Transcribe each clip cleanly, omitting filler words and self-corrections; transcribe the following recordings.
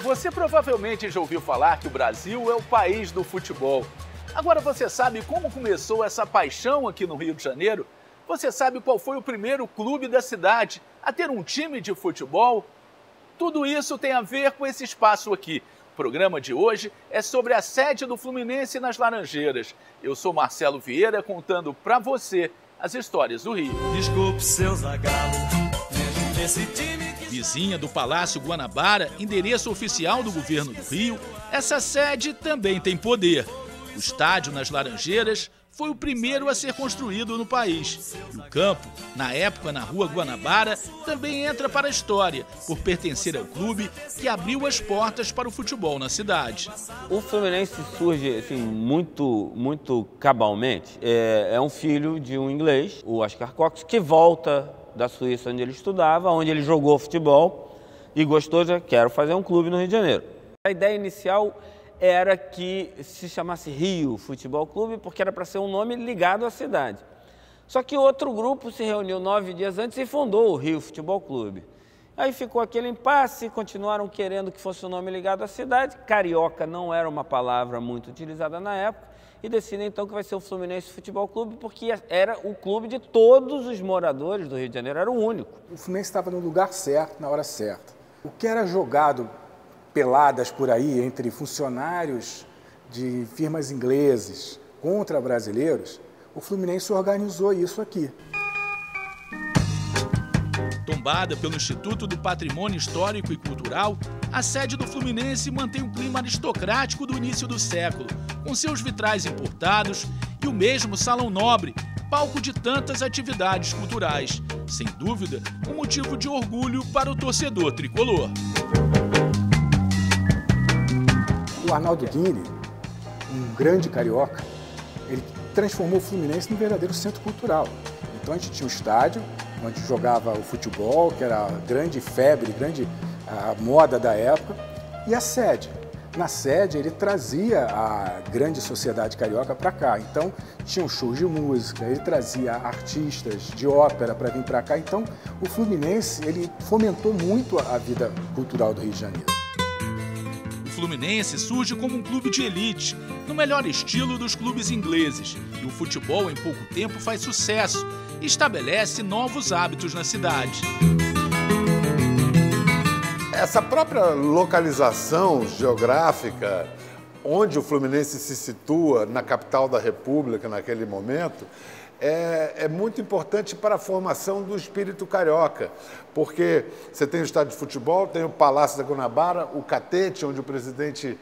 Você provavelmente já ouviu falar que o Brasil é o país do futebol. Agora você sabe como começou essa paixão aqui no Rio de Janeiro? Você sabe qual foi o primeiro clube da cidade a ter um time de futebol? Tudo isso tem a ver com esse espaço aqui. O programa de hoje é sobre a sede do Fluminense nas Laranjeiras. Eu sou Marcelo Vieira contando pra você as histórias do Rio. Desculpe, seu Zagallo, esse time... Vizinha do Palácio Guanabara, endereço oficial do governo do Rio, essa sede também tem poder. O estádio nas Laranjeiras foi o primeiro a ser construído no país. E o campo, na época na Rua Guanabara, também entra para a história, por pertencer ao clube que abriu as portas para o futebol na cidade. O Fluminense surge assim, muito cabalmente. É um filho de um inglês, o Oscar Cox, que volta da Suíça, onde ele estudava, onde ele jogou futebol e gostou, já quero fazer um clube no Rio de Janeiro. A ideia inicial era que se chamasse Rio Futebol Clube, porque era para ser um nome ligado à cidade. Só que outro grupo se reuniu 9 dias antes e fundou o Rio Futebol Clube. Aí ficou aquele impasse, continuaram querendo que fosse um nome ligado à cidade. Carioca não era uma palavra muito utilizada na época, e decidem então que vai ser o Fluminense Futebol Clube, porque era o clube de todos os moradores do Rio de Janeiro, era o único. O Fluminense estava no lugar certo, na hora certa. O que era jogado peladas por aí entre funcionários de firmas ingleses contra brasileiros, o Fluminense organizou isso aqui. Tombada pelo Instituto do Patrimônio Histórico e Cultural, a sede do Fluminense mantém o clima aristocrático do início do século, com seus vitrais importados e o mesmo Salão Nobre, palco de tantas atividades culturais. Sem dúvida, um motivo de orgulho para o torcedor tricolor. O Arnaldo Guini, um grande carioca, ele transformou o Fluminense num verdadeiro centro cultural. Então a gente tinha um estádio onde jogava o futebol, que era a grande febre, a moda da época, e a sede. Na sede ele trazia a grande sociedade carioca para cá. Então tinha um show de música, ele trazia artistas de ópera para vir para cá. Então o Fluminense ele fomentou muito a vida cultural do Rio de Janeiro. O Fluminense surge como um clube de elite, no melhor estilo dos clubes ingleses. E o futebol, em pouco tempo, faz sucesso e estabelece novos hábitos na cidade. Essa própria localização geográfica, onde o Fluminense se situa na capital da República naquele momento, é muito importante para a formação do espírito carioca, porque você tem o estádio de futebol, tem o Palácio da Guanabara, o Catete, onde o presidente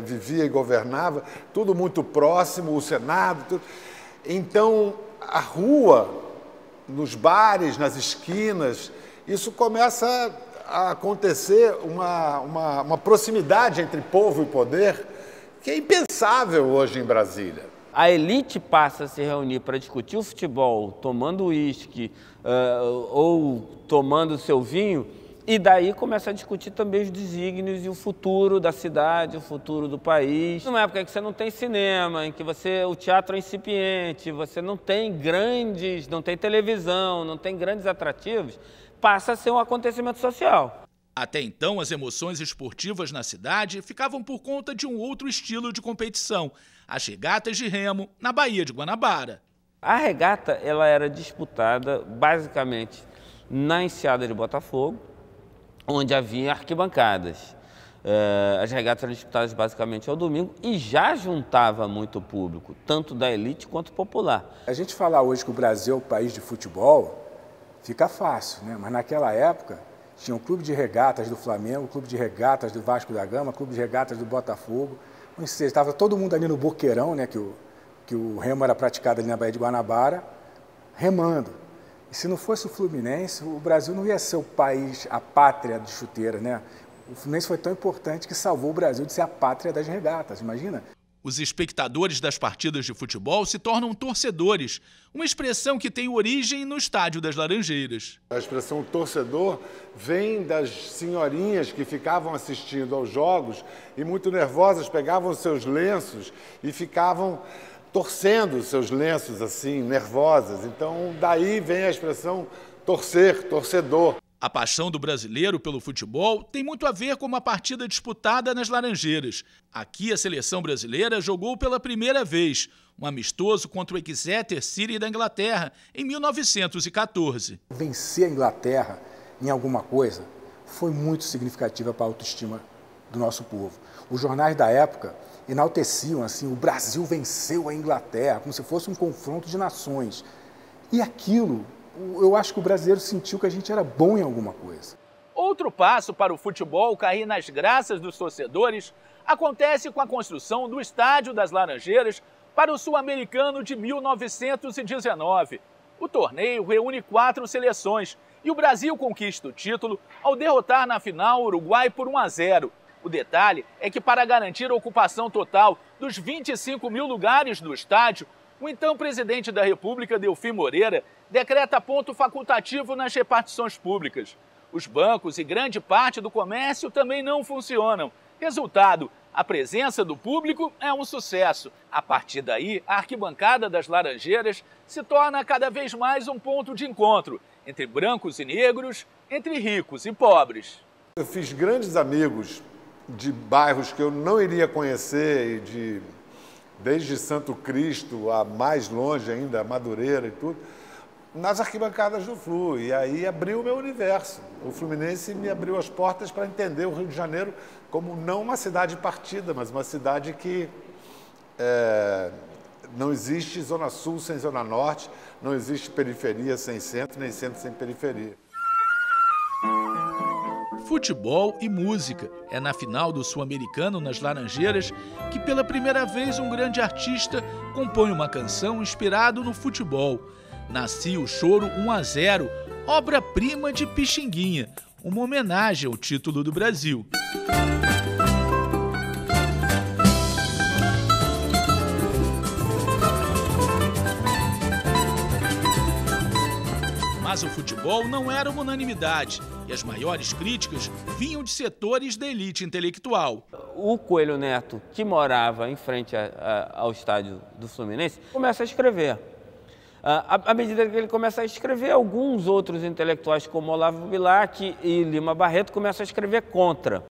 vivia e governava, tudo muito próximo, o Senado, tudo. Então, a rua, nos bares, nas esquinas, isso começa a acontecer uma proximidade entre povo e poder que é impensável hoje em Brasília. A elite passa a se reunir para discutir o futebol, tomando uísque ou tomando seu vinho, e daí começa a discutir também os desígnios e o futuro da cidade, o futuro do país. Numa época em que você não tem cinema, em que o teatro é incipiente, você não tem televisão, não tem grandes atrativos, passa a ser um acontecimento social. Até então, as emoções esportivas na cidade ficavam por conta de um outro estilo de competição, as regatas de remo na Baía de Guanabara. A regata ela era disputada basicamente na enseada de Botafogo, onde havia arquibancadas. As regatas eram disputadas basicamente ao domingo e já juntava muito público, tanto da elite quanto popular. A gente falar hoje que o Brasil é o país de futebol, fica fácil, né? Mas naquela época tinha o clube de regatas do Flamengo, o clube de regatas do Vasco da Gama, o clube de regatas do Botafogo. Ou seja, estava todo mundo ali no boqueirão, né, que o remo era praticado ali na Baía de Guanabara, remando. E se não fosse o Fluminense, o Brasil não ia ser o país, a pátria de chuteira, né? O Fluminense foi tão importante que salvou o Brasil de ser a pátria das regatas, imagina? Os espectadores das partidas de futebol se tornam torcedores, uma expressão que tem origem no Estádio das Laranjeiras. A expressão torcedor vem das senhorinhas que ficavam assistindo aos jogos e muito nervosas pegavam seus lenços e ficavam torcendo seus lenços assim, nervosas. Então daí vem a expressão torcer, torcedor. A paixão do brasileiro pelo futebol tem muito a ver com uma partida disputada nas Laranjeiras. Aqui a seleção brasileira jogou pela primeira vez, um amistoso contra o Exeter City da Inglaterra, em 1914. Vencer a Inglaterra em alguma coisa foi muito significativa para a autoestima do nosso povo. Os jornais da época enalteciam assim, o Brasil venceu a Inglaterra, como se fosse um confronto de nações. E aquilo, eu acho que o brasileiro sentiu que a gente era bom em alguma coisa. Outro passo para o futebol cair nas graças dos torcedores acontece com a construção do Estádio das Laranjeiras para o Sul-Americano de 1919. O torneio reúne 4 seleções e o Brasil conquista o título ao derrotar na final o Uruguai por 1-0. O detalhe é que, para garantir a ocupação total dos 25 mil lugares do estádio, o então presidente da República, Delfim Moreira, decreta ponto facultativo nas repartições públicas. Os bancos e grande parte do comércio também não funcionam. Resultado, a presença do público é um sucesso. A partir daí, a arquibancada das Laranjeiras se torna cada vez mais um ponto de encontro entre brancos e negros, entre ricos e pobres. Eu fiz grandes amigos de bairros que eu não iria conhecer, desde Santo Cristo a mais longe ainda, Madureira e tudo, nas arquibancadas do Flu. E aí abriu o meu universo. O Fluminense me abriu as portas para entender o Rio de Janeiro como não uma cidade partida, mas uma cidade que não existe Zona Sul sem Zona Norte, não existe periferia sem centro, nem centro sem periferia. Futebol e música. É na final do Sul-Americano, nas Laranjeiras, que pela primeira vez um grande artista compõe uma canção inspirado no futebol. Nascia o Choro 1-0, obra-prima de Pixinguinha, uma homenagem ao título do Brasil. Mas o futebol não era uma unanimidade e as maiores críticas vinham de setores da elite intelectual. O Coelho Neto, que morava em frente ao estádio do Fluminense, começa a escrever. À medida que ele começa a escrever, alguns outros intelectuais, como Olavo Bilac e Lima Barreto, começam a escrever contra.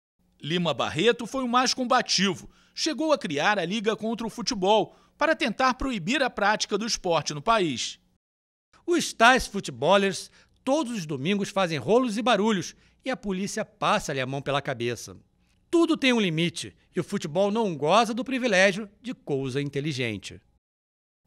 Lima Barreto foi o mais combativo. Chegou a criar a Liga contra o Futebol para tentar proibir a prática do esporte no país. Os tais futebólers todos os domingos fazem rolos e barulhos e a polícia passa-lhe a mão pela cabeça. Tudo tem um limite e o futebol não goza do privilégio de coisa inteligente.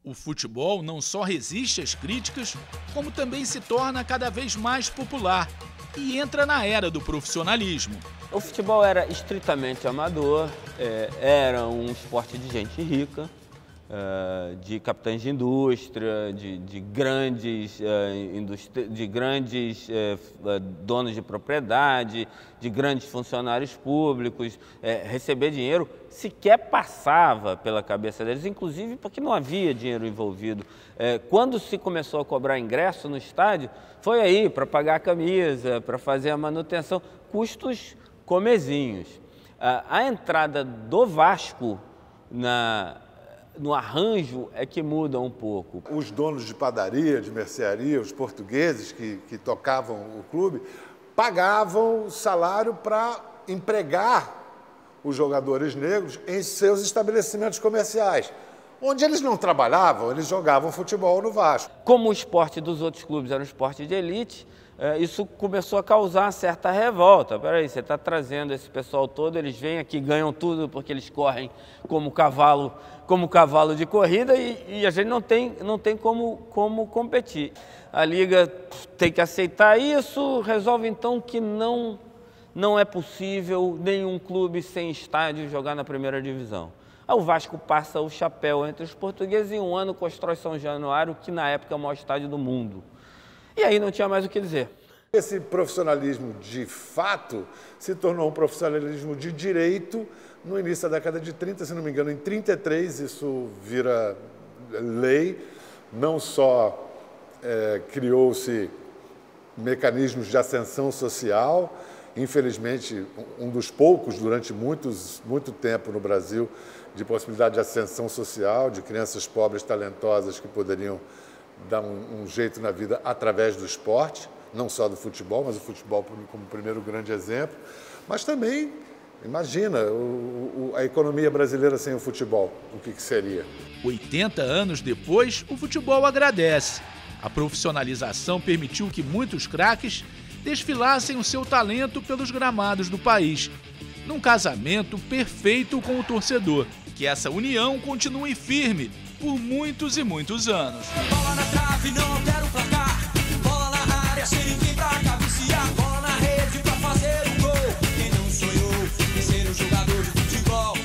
O futebol não só resiste às críticas, como também se torna cada vez mais popular e entra na era do profissionalismo. O futebol era estritamente amador, era um esporte de gente rica, de capitães de indústria, de grandes donos de propriedade, de grandes funcionários públicos. Receber dinheiro sequer passava pela cabeça deles, inclusive porque não havia dinheiro envolvido. Quando se começou a cobrar ingresso no estádio, foi aí para pagar a camisa, para fazer a manutenção, custos comezinhos. A entrada do Vasco no arranjo é que muda um pouco. Os donos de padaria, de mercearia, os portugueses que tocavam o clube, pagavam salário para empregar os jogadores negros em seus estabelecimentos comerciais. Onde eles não trabalhavam, eles jogavam futebol no Vasco. Como o esporte dos outros clubes era um esporte de elite, isso começou a causar certa revolta. Peraí, você está trazendo esse pessoal todo, eles vêm aqui, ganham tudo porque eles correm como cavalo de corrida e a gente não tem como competir. A Liga tem que aceitar isso, resolve então que não é possível nenhum clube sem estádio jogar na primeira divisão. O Vasco passa o chapéu entre os portugueses e em um ano constrói São Januário, que na época é o maior estádio do mundo. E aí não tinha mais o que dizer. Esse profissionalismo de fato se tornou um profissionalismo de direito no início da década de 30, se não me engano, em 33 isso vira lei, não só criou-se mecanismos de ascensão social, infelizmente um dos poucos durante muito tempo no Brasil de possibilidade de ascensão social, de crianças pobres talentosas que poderiam dar um jeito na vida através do esporte, não só do futebol, mas o futebol como primeiro grande exemplo, mas também, imagina, a economia brasileira sem o futebol, o que seria? 80 anos depois, o futebol agradece. A profissionalização permitiu que muitos craques desfilassem o seu talento pelos gramados do país, num casamento perfeito com o torcedor. Que essa união continue firme por muitos e muitos anos. Bola na trave, não altera o placar. Bola na área, sem ninguém pra cabecear. Bola na rede pra fazer um gol. Quem não sonhou em ser um jogador de futebol?